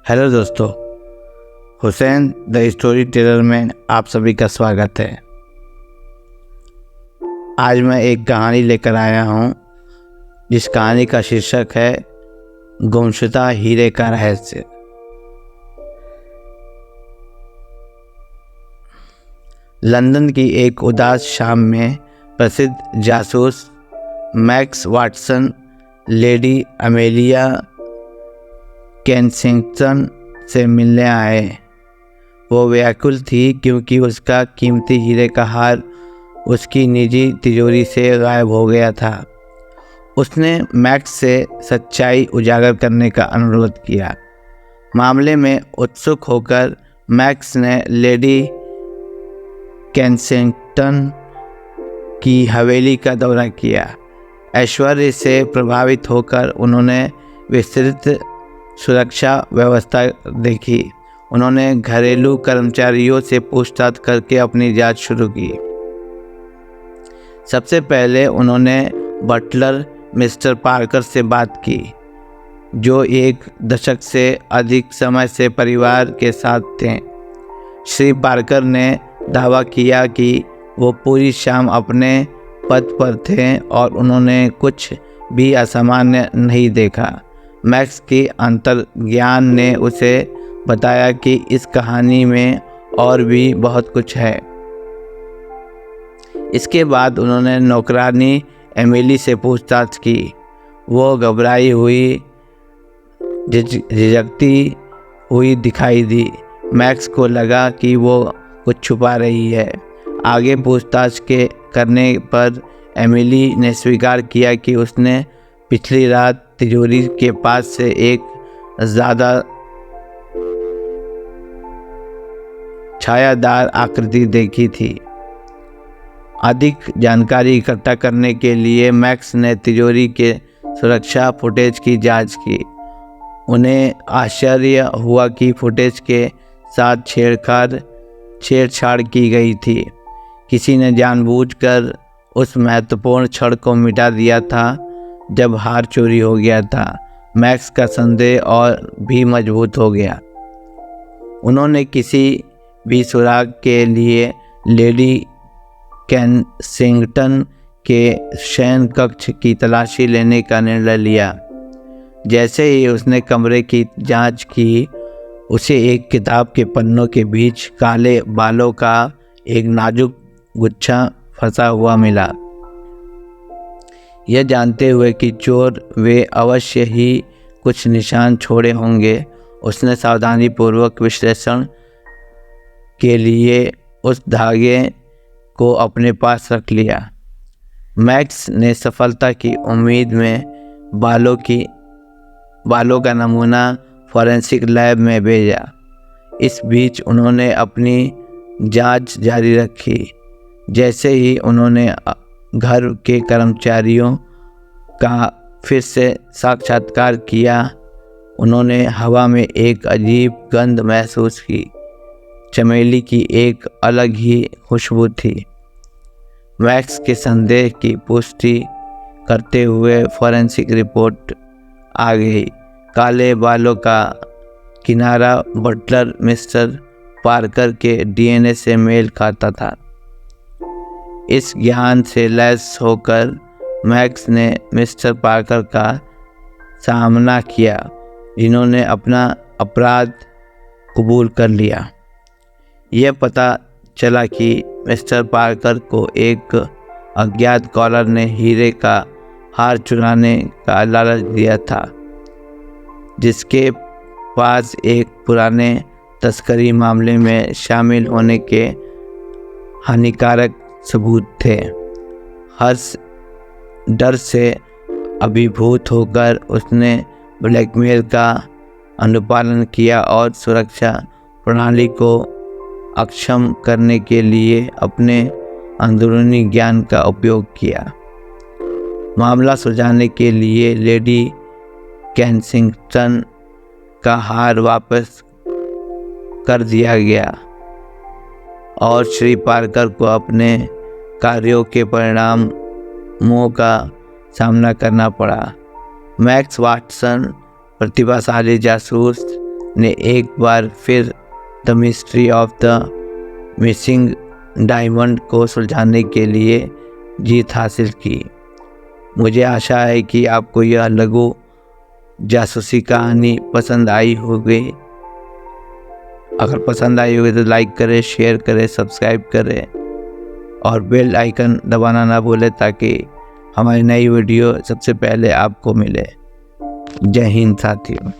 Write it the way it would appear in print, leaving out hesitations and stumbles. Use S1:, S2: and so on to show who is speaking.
S1: Hello दोस्तों, Hussain the story teller में आप सभी का स्वागत है। आज मैं एक कहानी लेकर आया हूँ जिस कहानी का शीर्षक है गुमशुदा हीरे का रहस्य। लंदन की एक उदास शाम में प्रसिद्ध जासूस max Watson lady Amelia Kensington से मिलने आए। वो व्याकुल थी क्योंकि उसका कीमती हीरे का हार उसकी निजी तिजोरी से गायब हो गया था। उसने मैक्स से सच्चाई उजागर करने का अनुरोध किया। मामले में उत्सुक होकर मैक्स ने लेडी केंसिंगटन की हवेली का दौरा किया। ऐश्वर्य से प्रभावित होकर उन्होंने विस्तृत सुरक्षा व्यवस्था देखी। उन्होंने घरेलू कर्मचारियों से पूछताछ करके अपनी जांच शुरू की। सबसे पहले उन्होंने बटलर मिस्टर पार्कर से बात की, जो एक दशक से अधिक समय से परिवार के साथ थे। श्री पार्कर ने दावा किया कि वो पूरी शाम अपने पद पर थे और उन्होंने कुछ भी असामान्य नहीं देखा। मैक्स की अंतर्ज्ञान ने उसे बताया कि इस कहानी में और भी बहुत कुछ है। इसके बाद उन्होंने नौकरानी एमिली से पूछताछ की। वो घबराई हुई, झिझकती हुई दिखाई दी। मैक्स को लगा कि वो कुछ छुपा रही है। आगे पूछताछ करने पर एमिली ने स्वीकार किया कि उसने पिछली रात तिजोरी के पास से एक ज़्यादा छायादार आकृति देखी थी। अधिक जानकारी इकट्ठा करने के लिए मैक्स ने तिजोरी के सुरक्षा फुटेज की जांच की। उन्हें आश्चर्य हुआ कि फुटेज के साथ छेड़छाड़ की गई थी। किसी ने जानबूझकर उस महत्वपूर्ण क्षण को मिटा दिया था जब हार चोरी हो गया था। मैक्स का संदेह और भी मजबूत हो गया। उन्होंने किसी भी सुराग के लिए लेडी केंसिंगटन के शयन कक्ष की तलाशी लेने का निर्णय लिया। जैसे ही उसने कमरे की जांच की, उसे एक किताब के पन्नों के बीच काले बालों का एक नाजुक गुच्छा फंसा हुआ मिला। यह जानते हुए कि चोर वे अवश्य ही कुछ निशान छोड़े होंगे, उसने सावधानीपूर्वक विश्लेषण के लिए उस धागे को अपने पास रख लिया। मैक्स ने सफलता की उम्मीद में बालों का नमूना फॉरेंसिक लैब में भेजा। इस बीच उन्होंने अपनी जांच जारी रखी। जैसे ही उन्होंने घर के कर्मचारियों का फिर से साक्षात्कार किया, उन्होंने हवा में एक अजीब गंध महसूस की। चमेली की एक अलग ही खुशबू थी। मैक्स के संदेह की पुष्टि करते हुए फॉरेंसिक रिपोर्ट आ गई। काले बालों का किनारा बटलर मिस्टर पार्कर के डीएनए से मेल खाता था। इस ज्ञान से लैस होकर मैक्स ने मिस्टर पार्कर का सामना किया, जिन्होंने अपना अपराध कबूल कर लिया। यह पता चला कि मिस्टर पार्कर को एक अज्ञात कॉलर ने हीरे का हार चुराने का लालच दिया था, जिसके पास एक पुराने तस्करी मामले में शामिल होने के हानिकारक सबूत थे। हर्ष डर से अभिभूत होकर उसने ब्लैकमेल का अनुपालन किया और सुरक्षा प्रणाली को अक्षम करने के लिए अपने अंदरूनी ज्ञान का उपयोग किया। मामला सुलझाने के लिए लेडी केंसिंगटन का हार वापस कर दिया गया और श्री पार्कर को अपने कार्यों के परिणामों का सामना करना पड़ा। मैक्स वाटसन प्रतिभाशाली जासूस ने एक बार फिर the mystery of the missing diamond को सुलझाने के लिए जीत हासिल की। मुझे आशा है कि आपको यह लघु जासूसी कहानी पसंद आई होगी। अगर पसंद आई होगी तो लाइक करें, शेयर करें, सब्सक्राइब करें और बेल आइकन दबाना ना भूलें ताकि हमारी नई वीडियो सबसे पहले आपको मिले। जय हिंद साथियों।